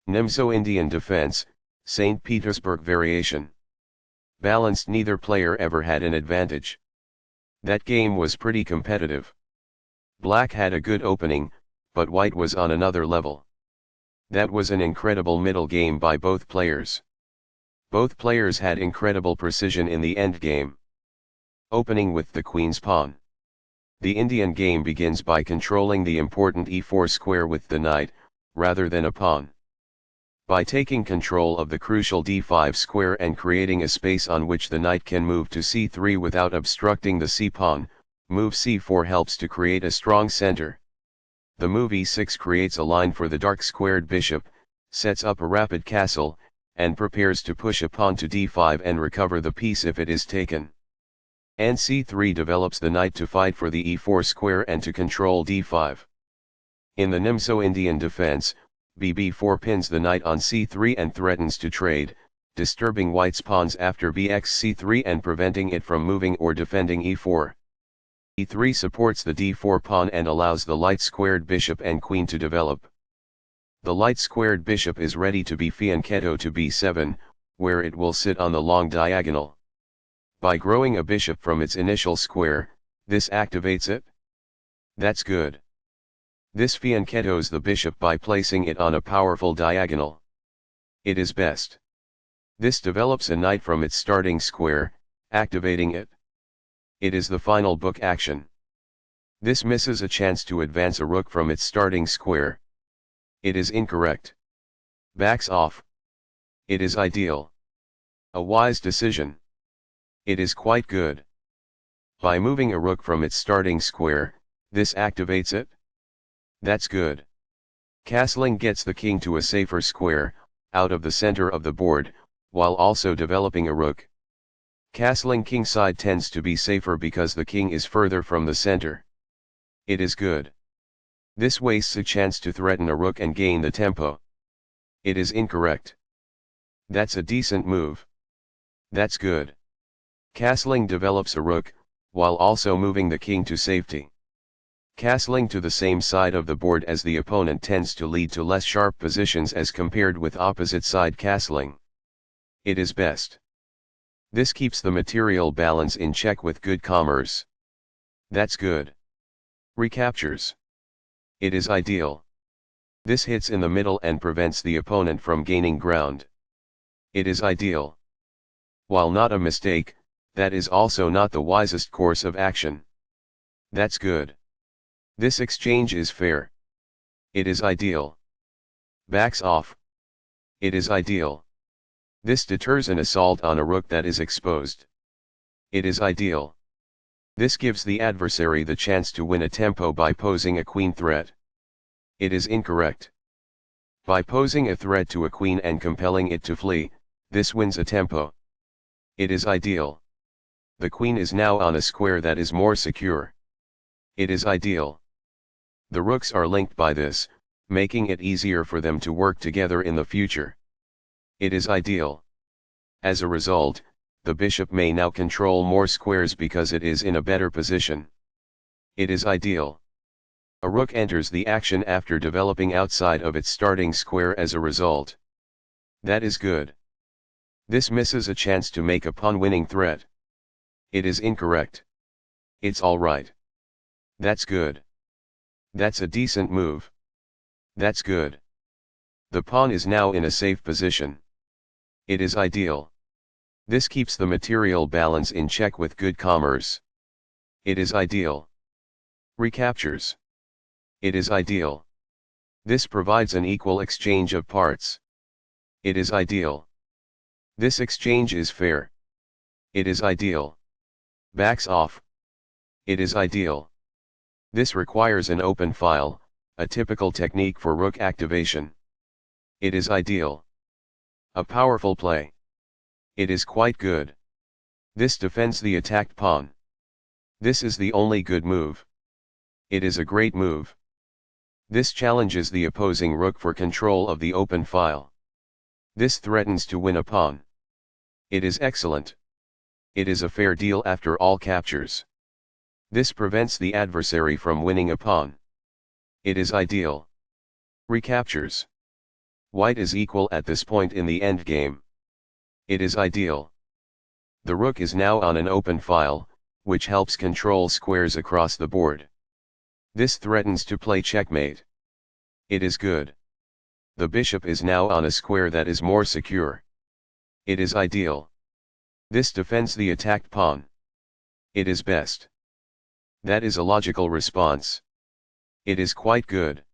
Nimzo-Indian defense, St. Petersburg variation. Balanced, neither player ever had an advantage. That game was pretty competitive. Black had a good opening, but White was on another level. That was an incredible middle game by both players. Both players had incredible precision in the endgame. Opening with the Queen's pawn. The Indian game begins by controlling the important e4 square with the knight, rather than a pawn. By taking control of the crucial d5 square and creating a space on which the knight can move to c3 without obstructing the c-pawn, move c4 helps to create a strong center. The move e6 creates a line for the dark-squared bishop, sets up a rapid castle, and prepares to push a pawn to d5 and recover the piece if it is taken. And c3 develops the knight to fight for the e4 square and to control d5. In the Nimzo-Indian defense, bb4 pins the knight on c3 and threatens to trade, disturbing White's pawns after bxc3 and preventing it from moving or defending e4. e3 supports the d4 pawn and allows the light-squared bishop and queen to develop. The light-squared bishop is ready to be fianchetto to b7, where it will sit on the long diagonal. By growing a bishop from its initial square, this activates it. That's good. This fianchettos the bishop by placing it on a powerful diagonal. It is best. This develops a knight from its starting square, activating it. It is the final book action. This misses a chance to advance a rook from its starting square. It is incorrect. Backs off. It is ideal. A wise decision. It is quite good. By moving a rook from its starting square, this activates it. That's good. Castling gets the king to a safer square, out of the center of the board, while also developing a rook. Castling kingside tends to be safer because the king is further from the center. It is good. This wastes a chance to threaten a rook and gain the tempo. It is incorrect. That's a decent move. That's good. Castling develops a rook, while also moving the king to safety. Castling to the same side of the board as the opponent tends to lead to less sharp positions as compared with opposite side castling. It is best. This keeps the material balance in check with good commerce. That's good. Recaptures. It is ideal. This hits in the middle and prevents the opponent from gaining ground. It is ideal. While not a mistake, that is also not the wisest course of action. That's good. This exchange is fair. It is ideal. Backs off. It is ideal. This deters an assault on a rook that is exposed. It is ideal. This gives the adversary the chance to win a tempo by posing a queen threat. It is incorrect. By posing a threat to a queen and compelling it to flee, this wins a tempo. It is ideal. The queen is now on a square that is more secure. It is ideal. The rooks are linked by this, making it easier for them to work together in the future. It is ideal. As a result, the bishop may now control more squares because it is in a better position. It is ideal. A rook enters the action after developing outside of its starting square as a result. That is good. This misses a chance to make a pawn-winning threat. It is incorrect. It's alright. That's good. That's a decent move. That's good. The pawn is now in a safe position. It is ideal. This keeps the material balance in check with good commerce. It is ideal. Recaptures. It is ideal. This provides an equal exchange of parts. It is ideal. This exchange is fair. It is ideal. Backs off. It is ideal. This requires an open file, a typical technique for rook activation. It is ideal. A powerful play. It is quite good. This defends the attacked pawn. This is the only good move. It is a great move. This challenges the opposing rook for control of the open file. This threatens to win a pawn. It is excellent. It is a fair deal after all captures. This prevents the adversary from winning a pawn. It is ideal. Recaptures. White is equal at this point in the endgame. It is ideal. The rook is now on an open file, which helps control squares across the board. This threatens to play checkmate. It is good. The bishop is now on a square that is more secure. It is ideal. This defends the attacked pawn. It is best. That is a logical response. It is quite good.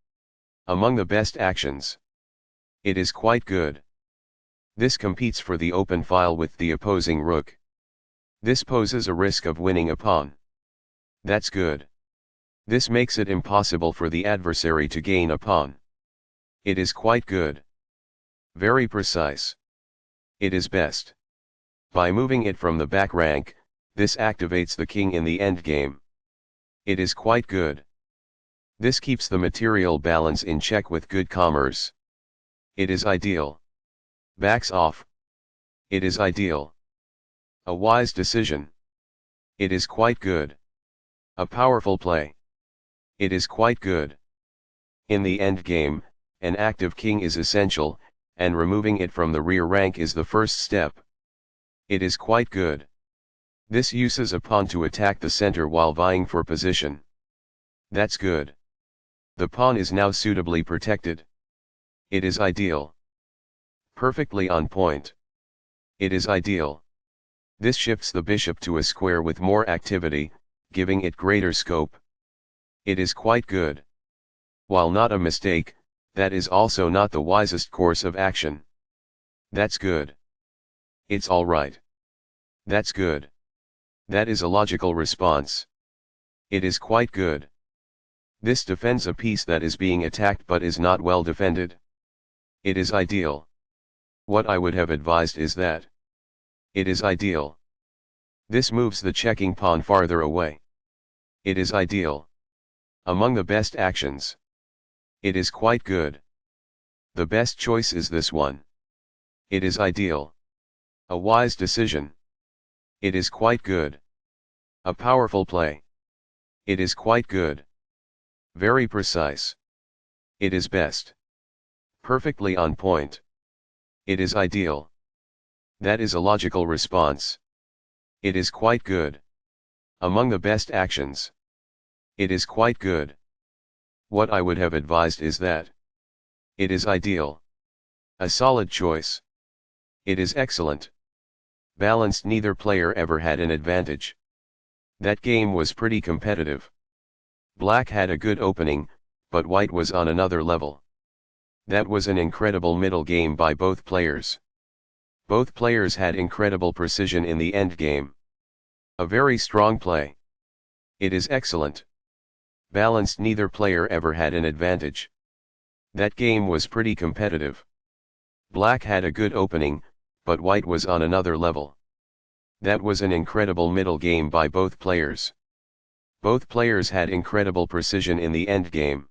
Among the best actions. It is quite good. This competes for the open file with the opposing rook. This poses a risk of winning a pawn. That's good. This makes it impossible for the adversary to gain a pawn. It is quite good. Very precise. It is best. By moving it from the back rank, this activates the king in the endgame. It is quite good. This keeps the material balance in check with good commerce. It is ideal. Backs off. It is ideal. A wise decision. It is quite good. A powerful play. It is quite good. In the endgame, an active king is essential, and removing it from the rear rank is the first step. It is quite good. This uses a pawn to attack the center while vying for position. That's good. The pawn is now suitably protected. It is ideal. Perfectly on point. It is ideal. This shifts the bishop to a square with more activity, giving it greater scope. It is quite good. While not a mistake, that is also not the wisest course of action. That's good. It's all right. That's good. That is a logical response. It is quite good. This defends a piece that is being attacked but is not well defended. It is ideal. What I would have advised is that. It is ideal. This moves the checking pawn farther away. It is ideal. Among the best actions. It is quite good. The best choice is this one. It is ideal. A wise decision. It is quite good. A powerful play. It is quite good. Very precise. It is best. Perfectly on point. It is ideal. That is a logical response. It is quite good. Among the best actions. It is quite good. What I would have advised is that. It is ideal. A solid choice. It is excellent. Balanced. Neither player ever had an advantage. That game was pretty competitive. Black had a good opening, but White was on another level. That was an incredible middle game by both players. Both players had incredible precision in the endgame. A very strong play. It is excellent. Balanced. Neither player ever had an advantage. That game was pretty competitive. Black had a good opening, but White was on another level. That was an incredible middle game by both players. Both players had incredible precision in the endgame.